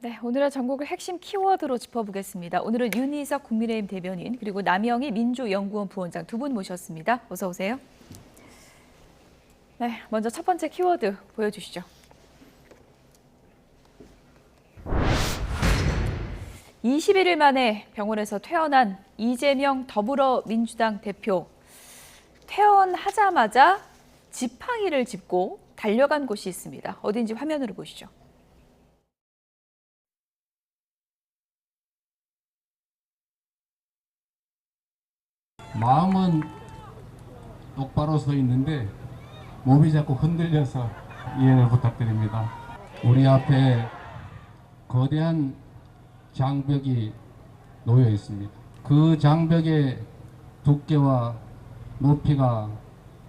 네, 오늘의 전국을 핵심 키워드로 짚어보겠습니다. 오늘은 윤희석 국민의힘 대변인 그리고 남영희 민주연구원 부원장 두 분 모셨습니다. 어서 오세요. 네, 먼저 첫 번째 키워드 보여주시죠. 21일 만에 병원에서 퇴원한 이재명 더불어민주당 대표. 퇴원하자마자 지팡이를 짚고 달려간 곳이 있습니다. 어딘지 화면으로 보시죠. 마음은 똑바로 서 있는데 몸이 자꾸 흔들려서 이해를 부탁드립니다. 우리 앞에 거대한 장벽이 놓여 있습니다. 그 장벽의 두께와 높이가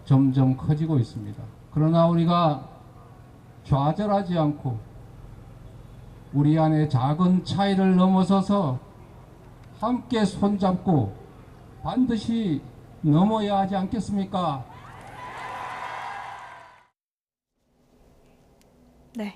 점점 커지고 있습니다. 그러나 우리가 좌절하지 않고 우리 안에 작은 차이를 넘어서서 함께 손잡고 반드시 넘어야 하지 않겠습니까? 네.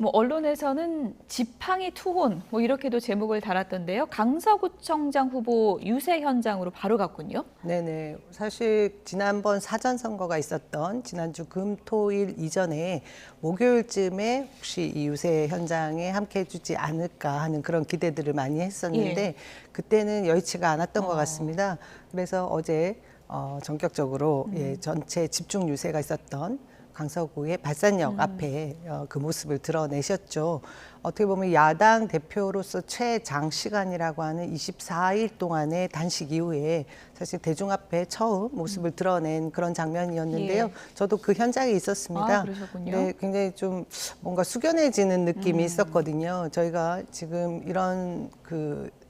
언론에서는 지팡이 투혼 이렇게도 제목을 달았던데요. 강서구청장 후보 유세 현장으로 바로 갔군요. 네네. 사실 지난번 사전 선거가 있었던 지난주 금, 토, 일 이전에 목요일쯤에 혹시 이 유세 현장에 함께 해주지 않을까 하는 그런 기대들을 많이 했었는데 그때는 여의치가 않았던 것 같습니다. 그래서 어제 전격적으로 전체 집중 유세가 있었던 강서구의 발산역 앞에 그 모습을 드러내셨죠. 어떻게 보면 야당 대표로서 최장시간이라고 하는 24일 동안의 단식 이후에 사실 대중 앞에 처음 모습을 드러낸 그런 장면이었는데요. 저도 그 현장에 있었습니다. 아, 그러셨군요. 네, 굉장히 좀 뭔가 숙연해지는 느낌이 있었거든요. 저희가 지금 이런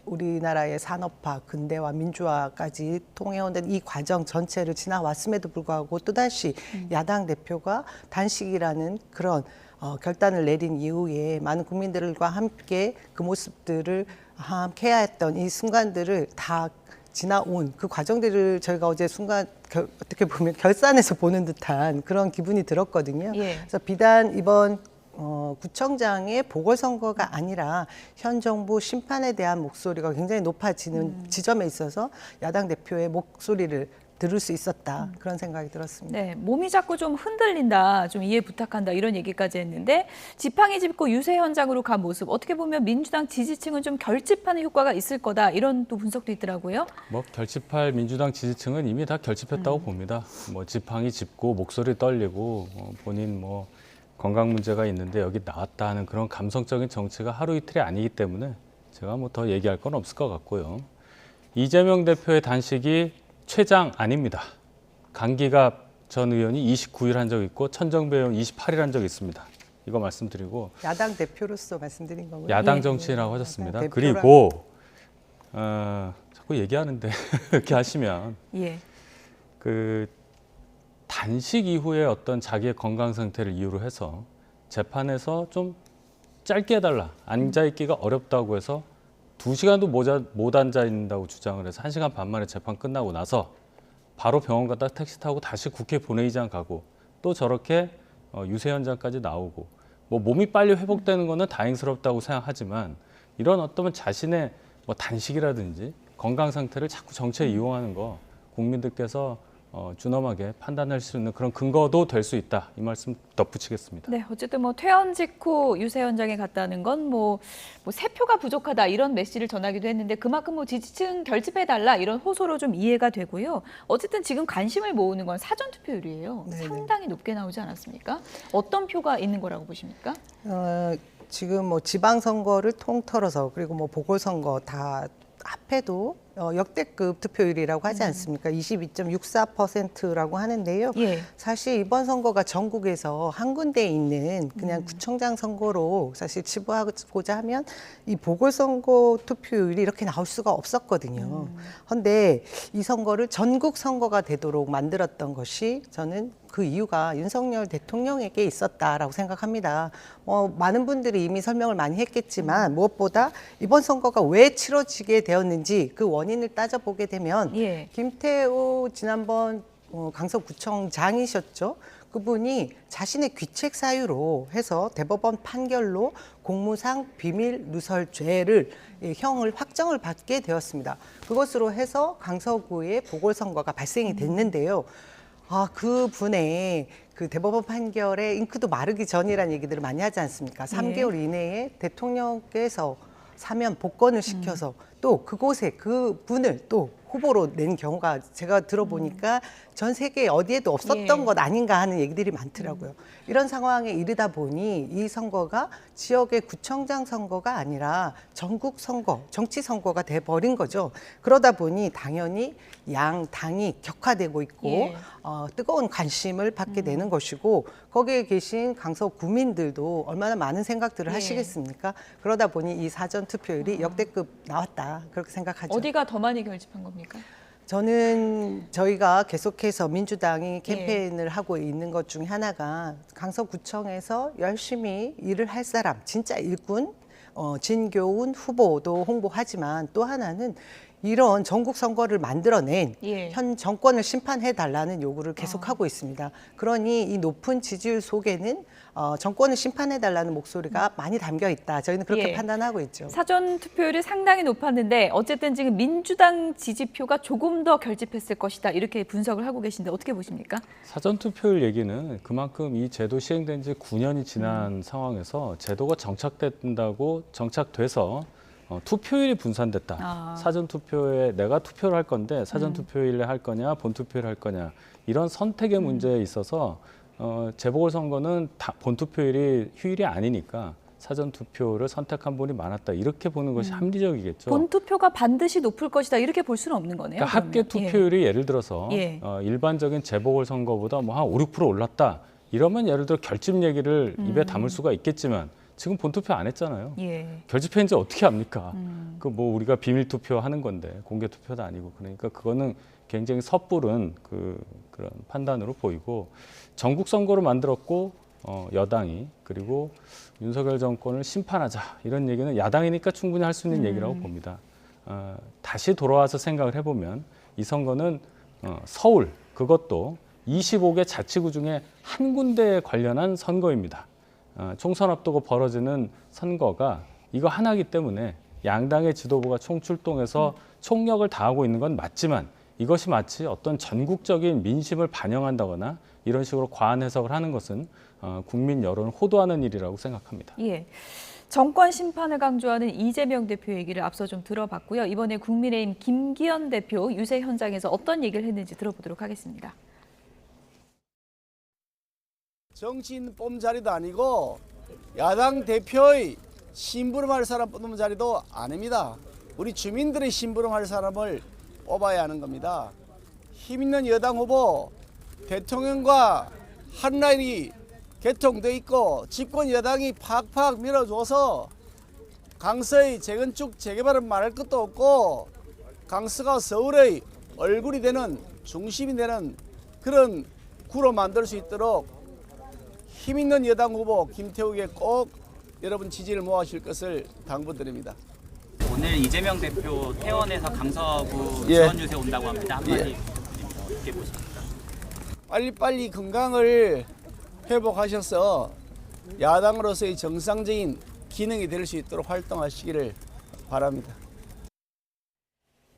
우리나라의 산업화, 근대화, 민주화까지 통해오는 이 과정 전체를 지나왔음에도 불구하고 또다시 야당 대표가 단식이라는 그런 결단을 내린 이후에 많은 국민들과 함께 그 모습들을 함께 해야 했던 이 순간들을 다 지나온 그 과정들을 저희가 어제 순간 어떻게 보면 결산해서 보는 듯한 그런 기분이 들었거든요. 그래서 비단 이번 구청장의 보궐선거가 아니라 현 정부 심판에 대한 목소리가 굉장히 높아지는 지점에 있어서 야당 대표의 목소리를 들을 수 있었다. 그런 생각이 들었습니다. 네, 몸이 자꾸 좀 흔들린다, 좀 이해 부탁한다 이런 얘기까지 했는데 지팡이 짚고 유세 현장으로 간 모습 어떻게 보면 민주당 지지층은 좀 결집하는 효과가 있을 거다 이런 또 분석도 있더라고요. 결집할 민주당 지지층은 이미 다 결집했다고 봅니다. 지팡이 짚고 목소리 떨리고 본인 건강 문제가 있는데 여기 나왔다 하는 그런 감성적인 정치가 하루 이틀이 아니기 때문에 제가 더 얘기할 건 없을 것 같고요. 이재명 대표의 단식이 최장 아닙니다. 강기갑 전 의원이 29일 한 적 있고 천정배 의원 28일 한 적 있습니다. 이거 말씀드리고 야당 대표로서 말씀드린 거고요. 야당 정치인이라고 하셨습니다. 대표라... 그리고 자꾸 얘기하는데 이렇게 하시면 단식 이후에 어떤 자기의 건강 상태를 이유로 해서 재판에서 좀 짧게 해달라. 앉아있기가 어렵다고 해서 2시간도 못 앉아있는다고 주장을 해서 1시간 반 만에 재판 끝나고 나서 바로 병원 갔다 택시 타고 다시 국회 본회의장 가고 또 저렇게 유세 현장까지 나오고 몸이 빨리 회복되는 거는 다행스럽다고 생각하지만 이런 어떤 자신의 단식이라든지 건강 상태를 자꾸 정치에 이용하는 거 국민들께서 준엄하게 판단할 수 있는 그런 근거도 될 수 있다. 이 말씀 덧붙이겠습니다. 네, 어쨌든 퇴원 직후 유세 현장에 갔다는 건 세 표가 부족하다 이런 메시지를 전하기도 했는데 그만큼 지지층 결집해달라 이런 호소로 좀 이해가 되고요. 어쨌든 지금 관심을 모으는 건 사전 투표율이에요. 네네. 상당히 높게 나오지 않았습니까? 어떤 표가 있는 거라고 보십니까? 지금 지방선거를 통틀어서 그리고 보궐선거 다 합해도 역대급 투표율이라고 하지 않습니까? 22.64%라고 하는데요. 사실 이번 선거가 전국에서 한 군데에 있는 그냥 구청장 선거로 사실 치부하고자 하면 이 보궐선거 투표율이 이렇게 나올 수가 없었거든요. 그런데 이 선거를 전국 선거가 되도록 만들었던 것이 저는 그 이유가 윤석열 대통령에게 있었다라고 생각합니다. 많은 분들이 이미 설명을 많이 했겠지만 무엇보다 이번 선거가 왜 치러지게 되었는지 그 원인을 따져보게 되면 김태호 지난번 강서구청장이셨죠. 그분이 자신의 귀책 사유로 해서 대법원 판결로 공무상 비밀 누설죄를 형을 확정을 받게 되었습니다. 그것으로 해서 강서구에 보궐선거가 발생이 됐는데요. 그분의 그 대법원 판결에 잉크도 마르기 전이라는 얘기들을 많이 하지 않습니까? 3개월 이내에 대통령께서 사면 복권을 시켜서 또 그곳에 그분을 또 후보로 낸 경우가 제가 들어보니까 전 세계 어디에도 없었던 예. 것 아닌가 하는 얘기들이 많더라고요. 이런 상황에 이르다 보니 이 선거가 지역의 구청장 선거가 아니라 전국 선거, 정치 선거가 돼버린 거죠. 그러다 보니 당연히 양 당이 격화되고 있고 예. 뜨거운 관심을 받게 되는 것이고 거기에 계신 강서 구민들도 얼마나 많은 생각들을 예. 하시겠습니까? 그러다 보니 이 사전 투표율이 역대급 나왔다 그렇게 생각하죠. 어디가 더 많이 결집한 겁니까? 저는 저희가 계속해서 민주당이 캠페인을 하고 있는 것 중에 하나가 강서구청에서 열심히 일을 할 사람, 진짜 일꾼, 진교훈 후보도 홍보하지만 또 하나는 이런 전국 선거를 만들어낸 예. 현 정권을 심판해달라는 요구를 계속하고 있습니다. 그러니 이 높은 지지율 속에는 정권을 심판해달라는 목소리가 많이 담겨 있다. 저희는 그렇게 예. 판단하고 있죠. 사전 투표율이 상당히 높았는데 어쨌든 지금 민주당 지지표가 조금 더 결집했을 것이다. 이렇게 분석을 하고 계신데 어떻게 보십니까? 사전 투표율 얘기는 그만큼 이 제도 시행된 지 9년이 지난 상황에서 제도가 정착돼서 투표율이 분산됐다. 사전 투표에 내가 투표를 할 건데 사전 투표일에 할 거냐, 본 투표를 할 거냐 이런 선택의 문제에 있어서 재보궐선거는 본 투표율이 휴일이 아니니까 사전 투표를 선택한 분이 많았다. 이렇게 보는 것이 합리적이겠죠. 본 투표가 반드시 높을 것이다. 이렇게 볼 수는 없는 거네요. 그러니까 합계 그러면. 투표율이 예를 들어서 예. 일반적인 재보궐선거보다 뭐 한 5, 6% 올랐다. 이러면 예를 들어 결집 얘기를 입에 담을 수가 있겠지만 지금 본투표 안 했잖아요. 예. 결집했는지 어떻게 합니까? 그 뭐 우리가 비밀 투표하는 건데 공개 투표도 아니고 그러니까 그거는 굉장히 섣부른 그런 판단으로 보이고 전국 선거로 만들었고 여당이 그리고 윤석열 정권을 심판하자 이런 얘기는 야당이니까 충분히 할 수 있는 얘기라고 봅니다. 다시 돌아와서 생각을 해보면 이 선거는 서울 그것도 25개 자치구 중에 한 군데에 관련한 선거입니다. 총선 앞두고 벌어지는 선거가 이거 하나이기 때문에 양당의 지도부가 총출동해서 총력을 다하고 있는 건 맞지만 이것이 마치 어떤 전국적인 민심을 반영한다거나 이런 식으로 과한 해석을 하는 것은 국민 여론을 호도하는 일이라고 생각합니다. 예. 정권 심판을 강조하는 이재명 대표 얘기를 앞서 좀 들어봤고요. 이번에 국민의힘 김기현 대표 유세 현장에서 어떤 얘기를 했는지 들어보도록 하겠습니다. 정치인 뽑는 자리도 아니고 야당 대표의 심부름할 사람 뽑는 자리도 아닙니다. 우리 주민들의 심부름할 사람을 뽑아야 하는 겁니다. 힘 있는 여당 후보 대통령과 한 라인이 개통돼 있고 집권 여당이 팍팍 밀어줘서 강서의 재건축 재개발은 말할 것도 없고 강서가 서울의 얼굴이 되는 중심이 되는 그런 구로 만들 수 있도록 힘 있는 여당 후보 김태욱에 꼭 여러분 지지를 모아주실 것을 당부드립니다. 오늘 이재명 대표 퇴원해서 강서구 예. 지원 유세 온다고 합니다. 한마디 예. 어떻게 보십니까? 빨리빨리 건강을 회복하셔서 야당으로서의 정상적인 기능이 될 수 있도록 활동하시기를 바랍니다.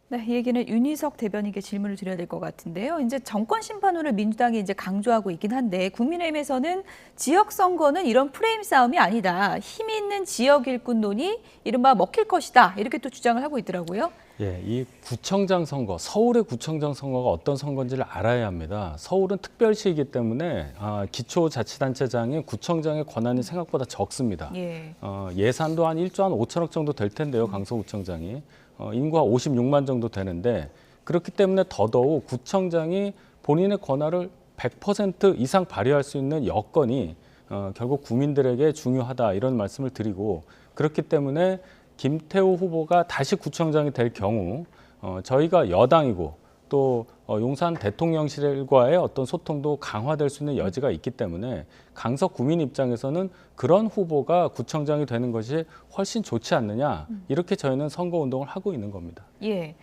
네, 이 얘기는 윤희석 대변인께 질문을 드려야 될 것 같은데요. 이제 정권 심판론을 민주당이 이제 강조하고 있긴 한데 국민의힘에서는 지역 선거는 이런 프레임 싸움이 아니다. 힘 있는 지역 일꾼론이 이른바 먹힐 것이다. 이렇게 또 주장을 하고 있더라고요. 예, 이 구청장 선거, 서울의 구청장 선거가 어떤 선거인지를 알아야 합니다. 서울은 특별시이기 때문에 기초자치단체장인 구청장의 권한이 생각보다 적습니다. 예. 예산도 한 1조 한 5천억 정도 될 텐데요, 강서구청장이. 인구가 56만 정도 되는데 그렇기 때문에 더더욱 구청장이 본인의 권한을 100% 이상 발휘할 수 있는 여건이 결국 국민들에게 중요하다 이런 말씀을 드리고 그렇기 때문에 김태우 후보가 다시 구청장이 될 경우 저희가 여당이고 또 용산 대통령실과의 어떤 소통도 강화될 수 있는 여지가 있기 때문에 강서 구민 입장에서는 그런 후보가 구청장이 되는 것이 훨씬 좋지 않느냐 이렇게 저희는 선거운동을 하고 있는 겁니다. 예.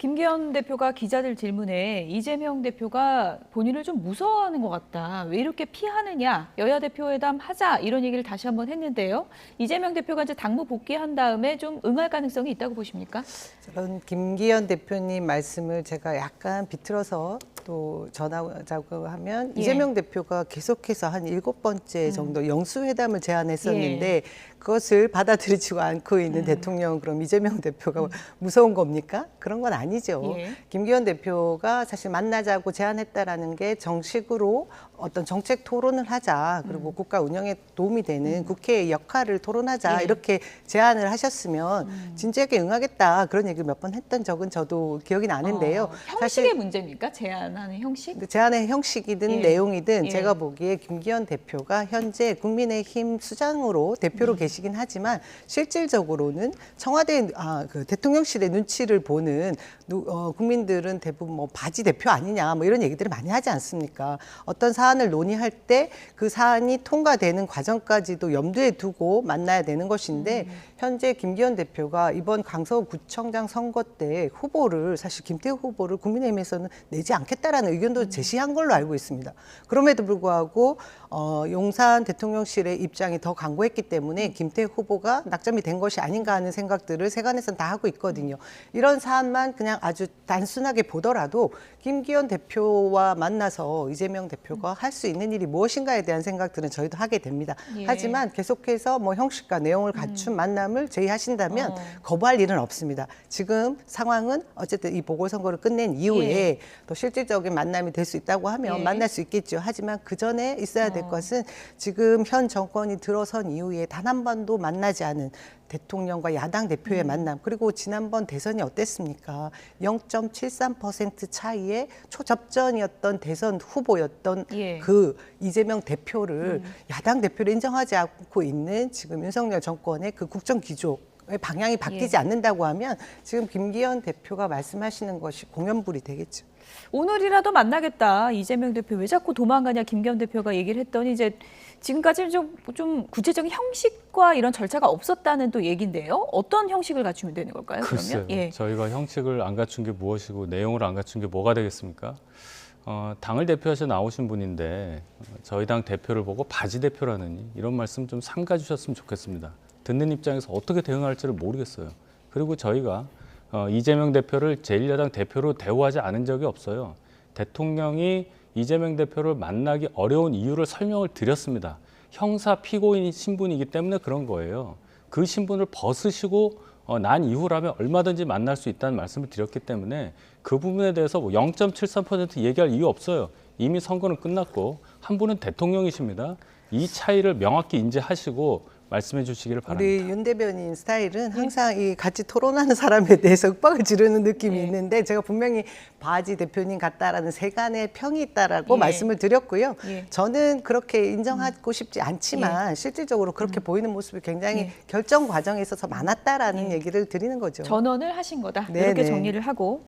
김기현 대표가 기자들 질문에 이재명 대표가 본인을 좀 무서워하는 것 같다. 왜 이렇게 피하느냐. 여야 대표회담 하자. 이런 얘기를 다시 한번 했는데요. 이재명 대표가 이제 당무 복귀한 다음에 좀 응할 가능성이 있다고 보십니까? 저는 김기현 대표님 말씀을 제가 약간 비틀어서 또 전하자고 하면 예. 이재명 대표가 계속해서 한 7번째 정도 영수회담을 제안했었는데 그것을 받아들이지 않고 있는 대통령은 그럼 이재명 대표가 무서운 겁니까? 그런 건 아니죠. 예. 김기현 대표가 사실 만나자고 제안했다라는 게 정식으로 어떤 정책 토론을 하자, 그리고 국가 운영에 도움이 되는 국회의 역할을 토론하자, 예. 이렇게 제안을 하셨으면 진지하게 응하겠다, 그런 얘기를 몇 번 했던 적은 저도 기억이 나는데요. 형식의 문제입니까? 제안하는 형식? 제안의 형식이든 예. 내용이든 예. 제가 보기에 김기현 대표가 현재 국민의힘 수장으로 대표로 계시긴 하지만 실질적으로는 청와대 그 대통령실의 눈치를 보는 국민들은 대부분 뭐 바지 대표 아니냐 뭐 이런 얘기들을 많이 하지 않습니까? 어떤 사안을 논의할 때 그 사안이 통과되는 과정까지도 염두에 두고 만나야 되는 것인데 현재 김기현 대표가 이번 강서구청장 선거 때 후보를 사실 김태우 후보를 국민의힘에서는 내지 않겠다라는 의견도 제시한 걸로 알고 있습니다. 그럼에도 불구하고 용산 대통령실의 입장이 더 강고했기 때문에 김태우 후보가 낙점이 된 것이 아닌가 하는 생각들을 세간에서는 다 하고 있거든요. 이런 사안만 그냥 아주 단순하게 보더라도 김기현 대표와 만나서 이재명 대표가 할 수 있는 일이 무엇인가에 대한 생각들은 저희도 하게 됩니다. 예. 하지만 계속해서 뭐 형식과 내용을 갖춘 만남을 제의하신다면 거부할 일은 없습니다. 지금 상황은 어쨌든 이 보궐선거를 끝낸 이후에 예. 또 실질적인 만남이 될 수 있다고 하면 예. 만날 수 있겠죠. 하지만 그 전에 있어야 될 것은 지금 현 정권이 들어선 이후에 단 한 번도 만나지 않은 대통령과 야당 대표의 만남, 그리고 지난번 대선이 어땠습니까? 0.73% 차이의 초접전이었던 대선 후보였던 예. 그 이재명 대표를 야당 대표를 인정하지 않고 있는 지금 윤석열 정권의 그 국정 기조 방향이 바뀌지 않는다고 하면 지금 김기현 대표가 말씀하시는 것이 공연불이 되겠죠. 오늘이라도 만나겠다. 이재명 대표 왜 자꾸 도망가냐 김기현 대표가 얘기를 했더니 이제 지금까지는 좀 구체적인 형식과 이런 절차가 없었다는 또 얘기인데요. 어떤 형식을 갖추면 되는 걸까요? 글쎄요. 그러면? 예. 저희가 형식을 안 갖춘 게 무엇이고 내용을 안 갖춘 게 뭐가 되겠습니까? 당을 대표하셔 나오신 분인데 저희 당 대표를 보고 바지 대표라느니 이런 말씀 좀 삼가 주셨으면 좋겠습니다. 듣는 입장에서 어떻게 대응할지를 모르겠어요. 그리고 저희가 이재명 대표를 제1야당 대표로 대우하지 않은 적이 없어요. 대통령이 이재명 대표를 만나기 어려운 이유를 설명을 드렸습니다. 형사 피고인 신분이기 때문에 그런 거예요. 그 신분을 벗으시고 난 이후라면 얼마든지 만날 수 있다는 말씀을 드렸기 때문에 그 부분에 대해서 0.73% 얘기할 이유 없어요. 이미 선거는 끝났고 한 분은 대통령이십니다. 이 차이를 명확히 인지하시고 말씀해 주시기를 바랍니다. 우리 윤 대변인 스타일은 항상 이 같이 토론하는 사람에 대해서 윽박을 지르는 느낌이 있는데 제가 분명히 바지 대표님 같다라는 세간의 평이 있다라고 말씀을 드렸고요. 저는 그렇게 인정하고 싶지 않지만 실질적으로 그렇게 보이는 모습이 굉장히 결정 과정에 있어서 많았다라는 얘기를 드리는 거죠. 전언을 하신 거다. 네, 이렇게 네. 정리를 하고